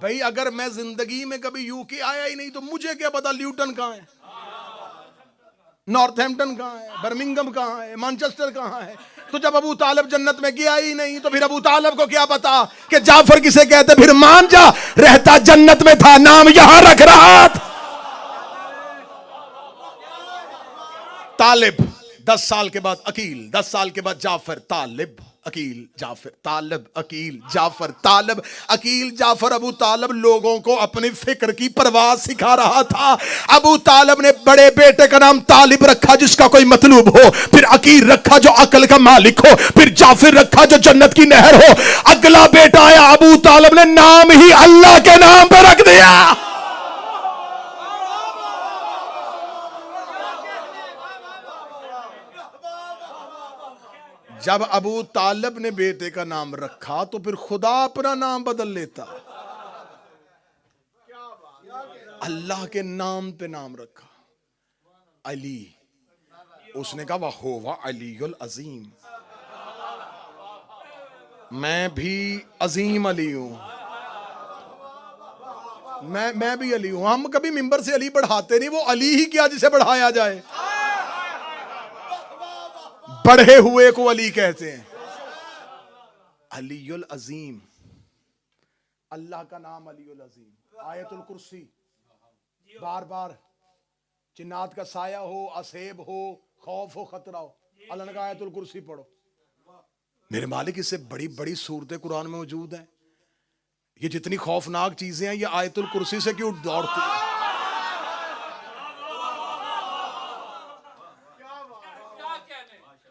भाई अगर मैं जिंदगी में कभी यूके आया ही नहीं तो मुझे क्या पता ल्यूटन कहां है, नॉर्थहैम्पटन कहां है, बर्मिंघम कहां है, मैनचेस्टर कहां है। तो जब अबू तालिब जन्नत में गया ही नहीं तो फिर अबू तालिब को क्या पता कि जाफर किसे कहते? फिर मान जा, रहता जन्नत में था, नाम यहां रख रहा था। तालिब 10 साल के बाद अकील, 10 साल के बाद जाफर, तालिब, अकील जाफर तालब, अकील जाफर तालब, अकील जाफर अबू तालब लोगों को अपनी फिक्र की परवाह सिखा रहा था। अबू तालब ने बड़े बेटे का नाम तालिब रखा जिसका कोई मतलूब हो, फिर अकील रखा जो अकल का मालिक हो, फिर जाफर रखा जो जन्नत की नहर हो। अगला बेटा आया, अबू तालब ने नाम ही अल्लाह के नाम पर रख दिया। जब अबू तालिब ने बेटे का नाम रखा तो फिर खुदा अपना नाम बदल लेता। अल्लाह के नाम पे नाम रखा अली। उसने कहा वह होवा अलीयुल अजीम, मैं भी अजीम अली हूं, मैं भी अली हूं। हम कभी मिंबर से अली बढ़ाते नहीं, वो अली ही क्या जिसे बढ़ाया जाए। बढ़े हुए को अली कहते हैं। अलीयुल अजीम, अल्लाह का नाम अलीयुल अजीम। आयतुल कुर्सी, बार बार जिन्नात का साया हो, असेब हो, खौफ हो, खतरा हो, अल्लाह ने कहा आयतुल कुर्सी पढ़ो। मेरे मालिक इससे बड़ी बड़ी सूरतें कुरान में मौजूद हैं। ये जितनी खौफनाक चीजें हैं, ये आयतुल कुर्सी से क्यों दौड़ती है?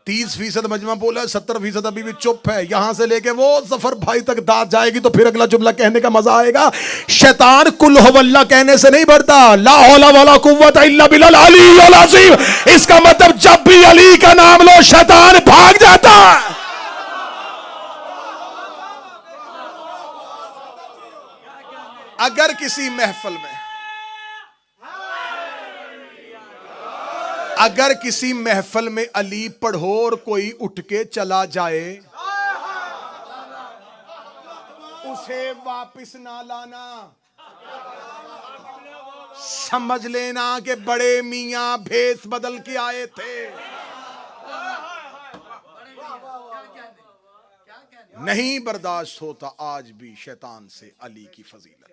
30% मजमा बोला, 70% अभी भी चुप है। यहां से लेके वो सफर भाई तक दाद जाएगी तो फिर अगला जुमला कहने का मजा आएगा। शैतान कुल हुवल्लाह कहने से नहीं बढ़ता, ला हौला वला कुव्वता इल्ला बिल्लाल अलीयुल अज़ीम। इसका मतलब जब भी अली का नाम लो शैतान भाग जाता है। अगर किसी महफिल में, अगर किसी महफिल में अली पढ़ो और कोई उठ के चला जाए, उसे वापस ना लाना। समझ लेना कि बड़े मियां भेस बदल के आए थे। नहीं बर्दाश्त होता आज भी शैतान से अली की फजीलत।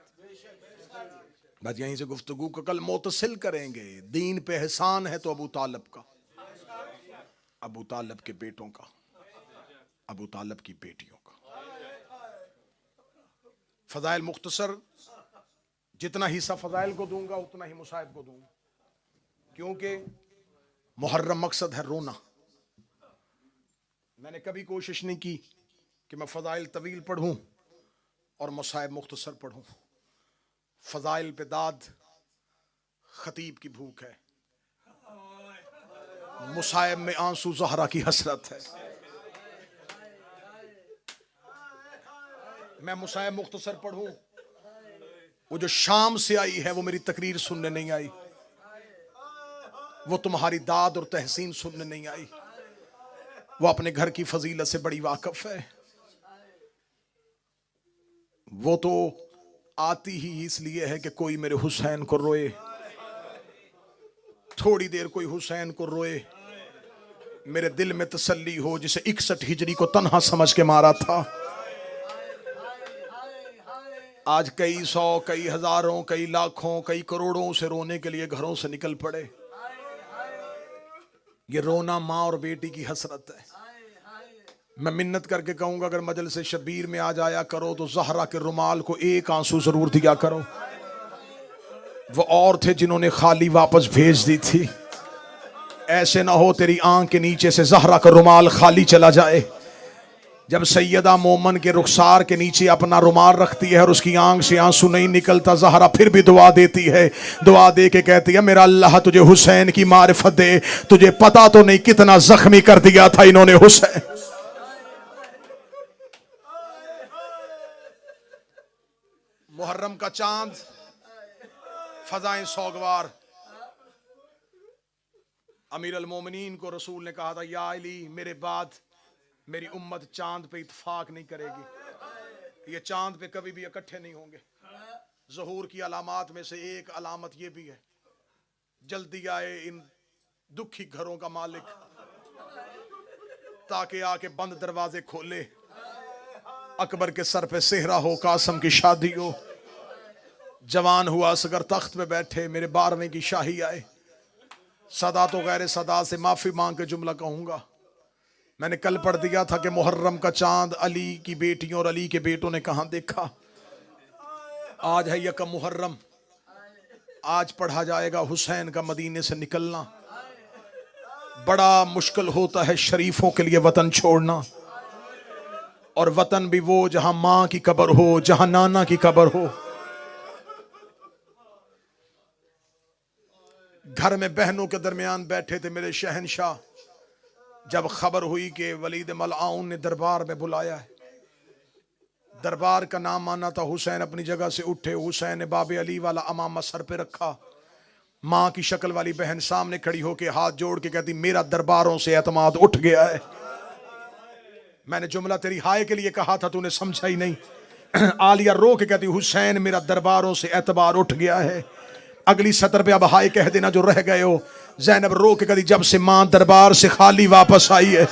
बस यहीं से गुफ्तगू को कल मुतसिल करेंगे। दीन पे एहसान है तो अबू तालिब का, अबू तालिब के बेटों का, अबू तालिब की बेटियों का। फजाइल मुख्तसर, जितना हिस्सा फजाइल को दूंगा उतना ही मुसाहिब को दूंगा, क्योंकि मुहर्रम मकसद है रोना। मैंने कभी कोशिश नहीं की कि मैं फजाइल तवील पढ़ूं और मुसाहिब मुख्तसर पढ़ूं। फजाइल पे दाद खतीब की भूख है, मुसाहिब में आंसू ज़हरा की हसरत है। मैं मुसाहिब मुख्तसर पढ़ूं, वो जो शाम से आई है वो मेरी तकरीर सुनने नहीं आई, वो तुम्हारी दाद और तहसीन सुनने नहीं आई, वो अपने घर की फजीलत से बड़ी वाकिफ है। वो तो आती ही इसलिए है कि कोई मेरे हुसैन को रोए, थोड़ी देर कोई हुसैन को रोए, मेरे दिल में तसल्ली हो, जिसे 61 हिजरी को तन्हा समझ के मारा था। आज कई सौ, कई हजारों, कई लाखों, कई करोड़ों से रोने के लिए घरों से निकल पड़े। ये रोना माँ और बेटी की हसरत है। मैं मिन्नत करके कहूंगा अगर मजलिस शबीर में आ जाया करो तो ज़हरा के रुमाल को एक आंसू जरूर दिया करो। वो और थे जिन्होंने खाली वापस भेज दी थी। ऐसे ना हो तेरी आंख के नीचे से ज़हरा का रुमाल खाली चला जाए। जब सैयदा मोमन के रुखसार के नीचे अपना रुमाल रखती है और उसकी आंख से आंसू नहीं निकलता, ज़हरा फिर भी दुआ देती है। दुआ दे के कहती है मेरा अल्लाह तुझे हुसैन की मारिफत दे, तुझे पता तो नहीं कितना जख्मी कर दिया था इन्होंने हुसैन। मुहर्रम का चांद, फजाएं सौगवार। अमीर अल मोमिनीन को रसूल ने कहा था या अली, मेरे बाद मेरी उम्मत चांद पे इत्फाक नहीं करेगी, ये चांद पे कभी भी इकट्ठे नहीं होंगे। ज़हूर की अलामात में से एक अलामत ये भी है, जल्दी आए इन दुखी घरों का मालिक, ताकि आके बंद दरवाजे खोले। अकबर के सर पे सेहरा हो, कासम की शादी हो, जवान हुआ असगर तख्त पे बैठे, मेरे 12वें की शाही आए। सदा तो गैर सदा से माफी मांग के जुमला कहूंगा, मैंने कल पढ़ दिया था कि मुहर्रम का चांद अली की बेटियों और अली के बेटों ने कहां देखा। आज है यकम मुहर्रम, आज पढ़ा जाएगा हुसैन का मदीने से निकलना। बड़ा मुश्किल होता है शरीफों के लिए वतन छोड़ना, और वतन भी वो जहां मां की कब्र हो, जहां नाना की कब्र हो। घर में बहनों के दरमियान बैठे थे मेरे शहनशाह, जब खबर हुई कि वलीद मलआउन ने दरबार में बुलाया है। दरबार का नाम आना था। हुसैन अपनी जगह से उठे। हुसैन ने बाबे अली वाला अमामा सर पे रखा। मां की शक्ल वाली बहन सामने खड़ी होके हाथ जोड़ के कहती, मेरा दरबारों से एतमाद उठ गया है। मैंने जुमला तेरी हाय के लिए कहा था, तूने समझा ही नहीं। आलिया रो के कहती, हुसैन मेरा दरबारों से एतबार उठ गया है। अगली सतर पे अब हाय कह देना जो रह गए हो। ज़ैनब रो के कहती, जब से मां दरबार से खाली वापस आई है।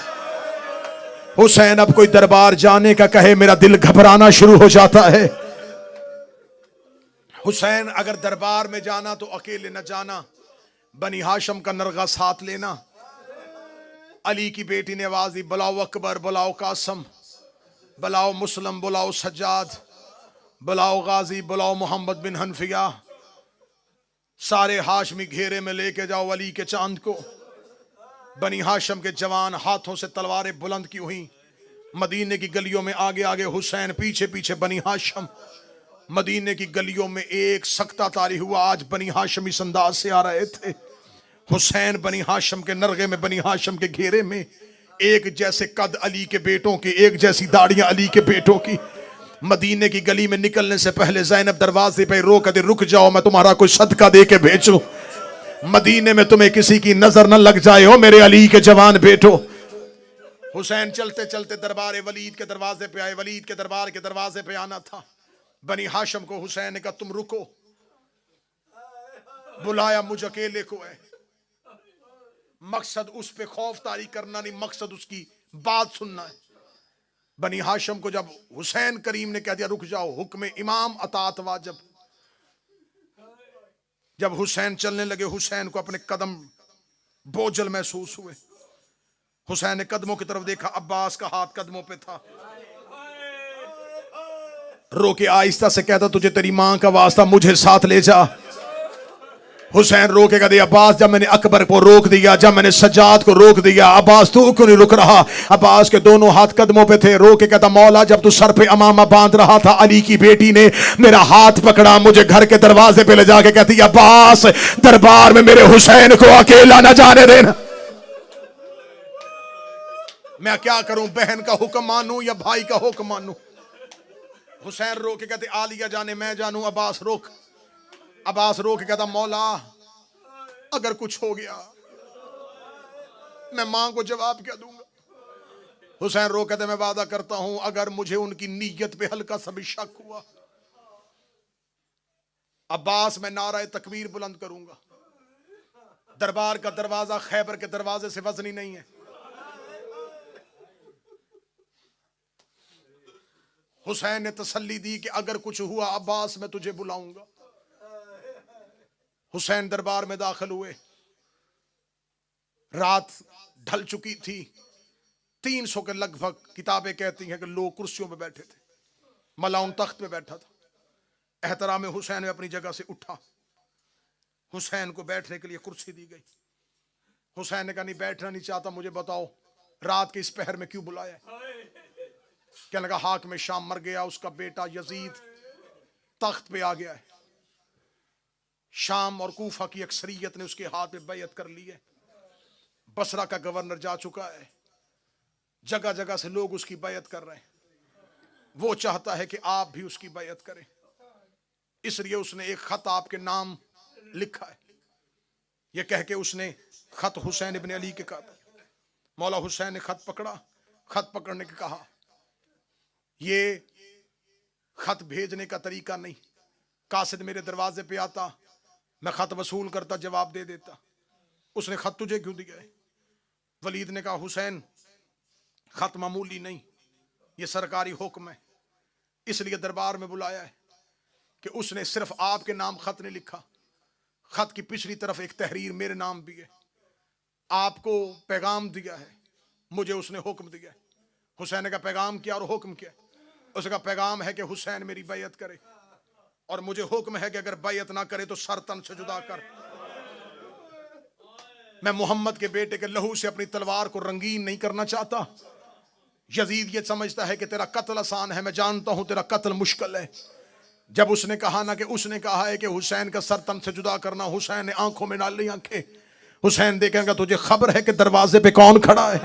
हुसैन अब कोई दरबार जाने का कहे मेरा दिल घबराना शुरू हो जाता है। हुसैन अगर दरबार में जाना तो अकेले न जाना, बनी हाशम का नरगा साथ लेना। अली की बेटी ने आवाज दी, बुलाओ अकबर, बुलाओ कासम, बुलाओ मुस्लिम, बुलाओ सज्जाद, बुलाओ गाजी, बुलाओ मोहम्मद बिन हनफिया। सारे हाशमी घेरे में लेके जाओ अली के चांद को। बनी हाशम के जवान हाथों से तलवारें बुलंद की हुई। मदीने की गलियों में आगे आगे हुसैन, पीछे पीछे बनी हाशम। मदीने की गलियों में एक सख्ता तारी हुआ। आज बनी हाशम इस अंदाज से आ रहे थे। हुसैन बनी हाशम के नरगे में, बनी हाशम के घेरे में, एक जैसे कद अली के बेटों की, एक जैसी दाढ़ियां अली के बेटों की। मदीने की गली में निकलने से पहले ज़ैनब दरवाजे पे रो कर, रुक जाओ, मैं तुम्हारा कोई सदका दे के भेजूं। मदीने में तुम्हें किसी की नजर न लग जाए हो मेरे अली के जवान बेटो। हुसैन चलते चलते दरबार वलीद के दरवाजे पे आए। वलीद के दरबार के दरवाजे पे आना था। बनी हाशम को हुसैन ने कहा, तुम रुको, बुलाया मुझ अकेले को है। मकसद उस पे खौफ तारी करना नहीं, मकसद उसकी बात सुनना है। बनी हाशम को जब हुसैन करीम ने कह दिया रुक जाओ, हुक्म इमाम अतात वाजिब। जब हुसैन चलने लगे, हुसैन को अपने कदम बोझल महसूस हुए। हुसैन ने कदमों की तरफ देखा, अब्बास का हाथ कदमों पे था। रो के आहिस्ता से कहता, तुझे तेरी मां का वास्ता, मुझे साथ ले जा। हुसैन रो के कहते, अब्बास जब मैंने अकबर को रोक दिया, जब मैंने सज्जाद को रोक दिया, अब्बास तू क्यों नहीं रुक रहा। अब्बास के दोनों हाथ कदमों पे थे। रो के कहता, मौला जब तू सर पे अमामा बांध रहा था, अली की बेटी ने मेरा हाथ पकड़ा, मुझे घर के दरवाजे पे ले जाके कहती, अब्बास दरबार में मेरे हुसैन को अकेला न जाने देना। मैं क्या करूं, बहन का हुक्म मानूं या भाई का हुक्म मानूं। हुसैन रो के कहते, आलिया जाने मैं जानूं। अब्बास रोक। अब्बास रो के कहता, मौला अगर कुछ हो गया मैं मां को जवाब क्या दूंगा। हुसैन रो कहते, मैं वादा करता हूं अगर मुझे उनकी नीयत पे हल्का सा भी शक हुआ, अब्बास मैं नारा तकबीर बुलंद करूंगा। दरबार का दरवाजा खैबर के दरवाजे से वजनी नहीं है। हुसैन ने तसल्ली दी कि अगर कुछ हुआ अब्बास मैं तुझे बुलाऊंगा। हुसैन दरबार में दाखिल हुए। रात ढल चुकी थी। 300 के लगभग किताबें कहती हैं कि लोग कुर्सियों पे बैठे थे। मलाउन तख्त पे बैठा था। एहतराम हुसैन में अपनी जगह से उठा। हुसैन को बैठने के लिए कुर्सी दी गई। हुसैन ने कहा, नहीं बैठना नहीं चाहता, मुझे बताओ रात के इस पहर में क्यों बुलाया। कहने लगा, हाक में शाम मर गया, उसका बेटा यजीद तख्त पे आ गया है। शाम और कूफा की अक्सरियत ने उसके हाथ में बैयत कर ली है। बसरा का गवर्नर जा चुका है। जगह जगह से लोग उसकी बैयत कर रहे हैं। वो चाहता है कि आप भी उसकी बैयत करें, इसलिए उसने एक खत आपके नाम लिखा है। यह कह के उसने खत हुसैन इब्न अली के कहा। मौला हुसैन ने खत पकड़ा। खत पकड़ने के कहा, ये खत भेजने का तरीका नहीं। कासिद मेरे दरवाजे पे आता, मैं खत वसूल करता, जवाब दे देता। उसने खत तुझे क्यों दिया है। वलीद ने कहा, हुसैन खत मामूली नहीं, ये सरकारी हुक्म है, इसलिए दरबार में बुलाया है कि उसने सिर्फ आपके नाम खत नहीं लिखा। खत की पिछली तरफ एक तहरीर मेरे नाम भी है। आपको पैगाम दिया है, मुझे उसने हुक्म दिया। हुसैन का पैगाम क्या और हुक्म क्या? उसका पैगाम है कि हुसैन मेरी बैयत करे, और मुझे हुक्म है कि अगर बैयत ना करे तो सर तन से जुदा कर। मैं मोहम्मद के बेटे के लहू से अपनी तलवार को रंगीन नहीं करना चाहता। यजीद ये समझता है कि तेरा कत्ल आसान है, मैं जानता हूं तेरा कत्ल मुश्किल है। जब उसने कहा ना कि उसने कहा है कि हुसैन का सर तन से जुदा करना, हुसैन ने आंखों में डाल ली आंखें। हुसैन देखेगा तुझे खबर है कि दरवाजे पे कौन खड़ा है?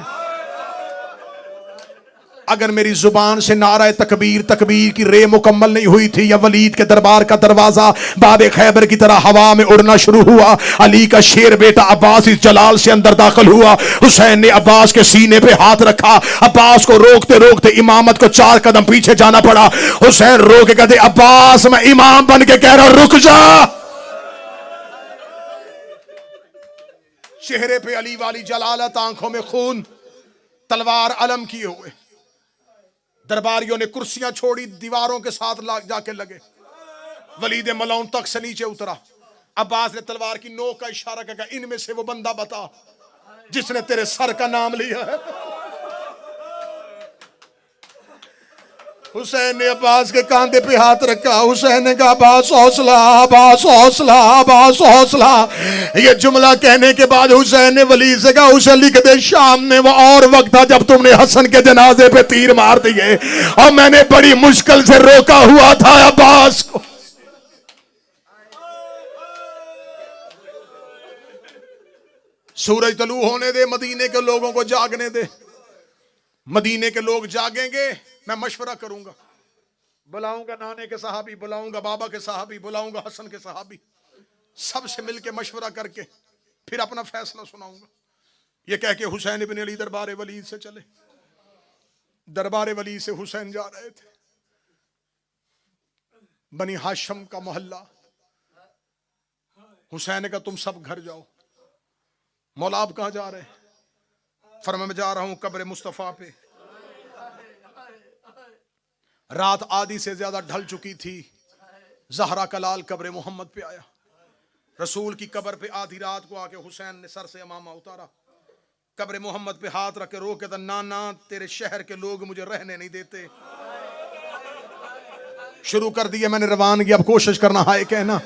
अगर मेरी जुबान से नारा तकबीर तकबीर की रे मुकम्मल नहीं हुई थी, या वलीद के दरबार का दरवाजा बाबे खैबर की तरह हवा में उड़ना शुरू हुआ, अली का शेर बेटा अब्बास इस जलाल से अंदर दाखिल हुआ, हुसैन ने अब्बास के सीने पे हाथ रखा, अब्बास को रोकते रोकते इमामत को 4 कदम पीछे जाना पड़ा। हुसैन रो के कहते अब्बास मैं इमाम बन के कह रहा हूं रुक जा। चेहरे पे अली वाली जलालत, आंखों में खून, तलवार अलम किए हुए। दरबारियों ने कुर्सियां छोड़ी, दीवारों के साथ जाके लगे। वलीद मलौन तक से नीचे उतरा। अब्बास ने तलवार की नोक का इशारा किया, इनमें से वो बंदा बता जिसने तेरे सर का नाम लिया है। हुसैन ने अब्बास के कांधे पे हाथ रखा। हुसैन ने कहा अब्बास हौसला, अब्बास हौसला, अब्बास हौसला। ये जुमला कहने के बाद हुसैन ने वलीद से कहा उसे लिख दे, शाम में वो और वक्त था जब तुमने हसन के जनाजे पे तीर मार दिए और मैंने बड़ी मुश्किल से रोका हुआ था अब्बास को। सूरज तलू होने दे, मदीने के लोगों को जागने दे। मदीने के लोग जागेंगे, मैं मशवरा करूंगा, बुलाऊंगा नाने के सहाबी, बुलाऊंगा बाबा के सहाबी, बुलाऊंगा हसन के सहाबी, सबसे मिलके मशवरा करके फिर अपना फैसला सुनाऊंगा। ये कह के हुसैन इब्न अली दरबार वलीद से चले। दरबार वलीद से हुसैन जा रहे थे। बनी हाशम का मोहल्ला। हुसैन का तुम सब घर जाओ। मौला आप कहां जा रहे हैं? फरमा मैं जा रहा हूं कब्र मुस्तफा पे। रात आधी से ज्यादा ढल चुकी थी। जहरा का लाल कब्र मोहम्मद पे आया। रसूल की कब्र पे आधी रात को आके हुसैन ने सर से अमामा उतारा, कब्र मोहम्मद पे हाथ रख के रो के नाना तेरे शहर के लोग मुझे रहने नहीं देते। शुरू कर दिया मैंने रवानगी, अब कोशिश करना हाय कहना।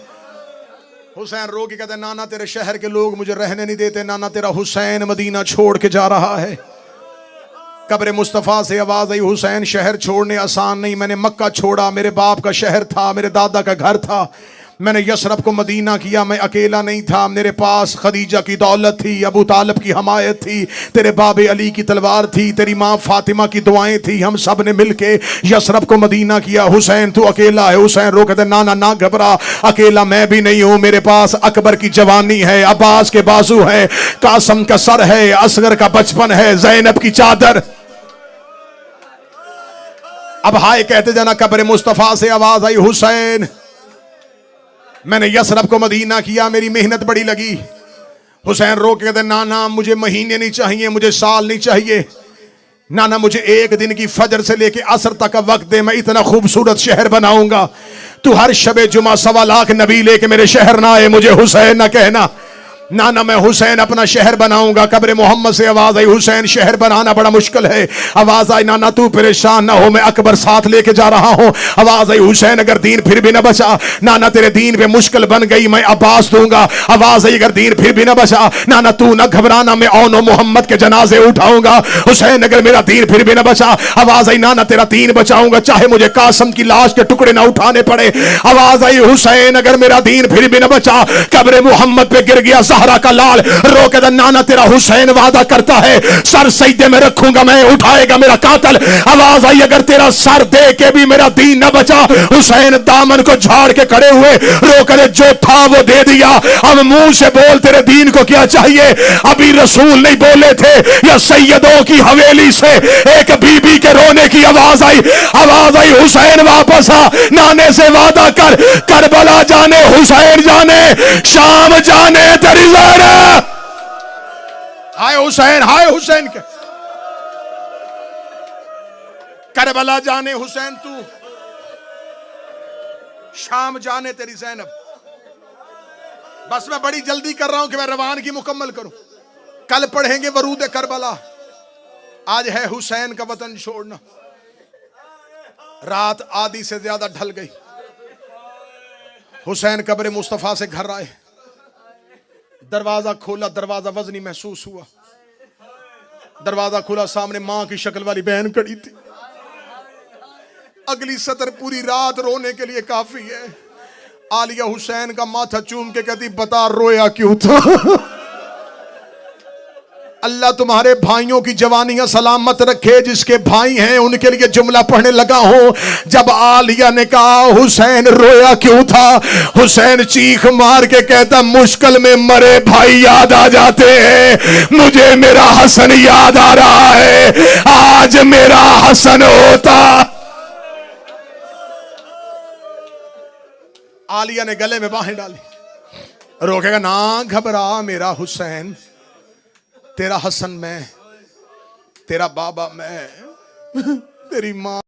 हुसैन रो के कहते नाना तेरे शहर के लोग मुझे रहने नहीं देते, नाना तेरा हुसैन मदीना छोड़ के जा रहा है। कब्र मुस्तफ़ा से आवाज आई हुसैन शहर छोड़ने आसान नहीं, मैंने मक्का छोड़ा, मेरे बाप का शहर था, मेरे दादा का घर था, मैंने यसरब को मदीना किया, मैं अकेला नहीं था, मेरे पास खदीजा की दौलत थी, अबू तालिब की हमायत थी, तेरे बाबे अली की तलवार थी, तेरी माँ फातिमा की दुआएं थी, हम सब ने मिलके यसरब को मदीना किया। हुसैन तू अकेला है। हुसैन रो कहते नाना ना घबरा, अकेला मैं भी नहीं हूं, मेरे पास अकबर की जवानी है, अब्बास के बाजू है, कासम का सर है, असगर का बचपन है, ज़ैनब की चादर। अब हाय कहते जाना। कब्र मुस्तफ़ा से आवाज आई हुसैन मैंने यसरब को मदीना किया, मेरी मेहनत बड़ी लगी। हुसैन रो के कहते नाना मुझे महीने नहीं चाहिए, मुझे साल नहीं चाहिए, नाना मुझे एक दिन की फजर से लेके असर तक का वक्त दे, मैं इतना खूबसूरत शहर बनाऊंगा। तू हर शबे जुमा 1.25 लाख नबी लेके मेरे शहर ना आए, मुझे हुसैन ना कहना। नाना मैं हुसैन अपना शहर बनाऊंगा। कब्र मोहम्मद से आवाज आई हुसैन शहर बनाना बड़ा मुश्किल है। आवाज आई नाना तू परेशान ना हो, मैं अकबर साथ लेके जा रहा हूं। आवाज आई हुसैन अगर दीन फिर भी ना बचा, नाना तेरे दीन पे मुश्किल बन गई, मैं अब्बास दूंगा। आवाज आई अगर दीन फिर भी ना बचा, नाना तू ना घबराना, मैं औनो मोहम्मद के जनाजे उठाऊंगा। हुसैन अगर मेरा दीन फिर भी ना बचा, आवाज आई नाना तेरा दीन बचाऊंगा, चाहे मुझे कासम की लाश के टुकड़े ना उठाने पड़े। आवाज आई हुसैन अगर मेरा दीन फिर भी ना बचा, कब्र मोहम्मद पे गिर गया ज़हरा का लाल, रो के नाना तेरा हुसैन वादा करता है सर सजदे में रखूंगा, मैं उठाएगा मेरा कातल। आवाज आई अगर तेरा सर दे के भी मेरा दीन न बचा, हुसैन दामन को झाड़ के खड़े हुए, रो कर जो था वो दे दिया, अब मुंह से बोल तेरे दीन को क्या चाहिए। अभी रसूल नहीं बोले थे या सैयदों की हवेली से एक बीबी के रोने की आवाज आई। आवाज आई हुसैन वापस आ, नाने से वादा कर, करबला जाने हुसैन जाने, शाम जाने तेरी ज़हरा। हाय हुसैन के करबला जाने हुसैन तू, शाम जाने तेरी ज़ैनब। बस मैं बड़ी जल्दी कर रहा हूं कि मैं रवानगी मुकम्मल करूं। कल पढ़ेंगे वरूद करबला, आज है हुसैन का वतन छोड़ना। रात आधी से ज्यादा ढल गई। हुसैन कब्र मुस्तफा से घर आए, दरवाजा खोला, दरवाजा वजनी महसूस हुआ। दरवाजा खोला, सामने मां की शक्ल वाली बहन खड़ी थी। अगली सतर पूरी रात रोने के लिए काफी है। आलिया हुसैन का माथा चूम के कहती, बता रोया क्यों था? अल्लाह तुम्हारे भाइयों की जवानियां सलामत रखे, जिसके भाई हैं उनके लिए जुमला पढ़ने लगा हूं। जब आलिया ने कहा हुसैन रोया क्यों था, हुसैन चीख मार के कहता, मुश्किल में मरे भाई याद आ जाते हैं, मुझे मेरा हसन याद आ रहा है। आज मेरा हसन होता। आलिया ने गले में बाहें डाली, रोकेगा ना, घबरा मेरा हुसैन, तेरा हसन मैं, तेरा बाबा मैं, तेरी मां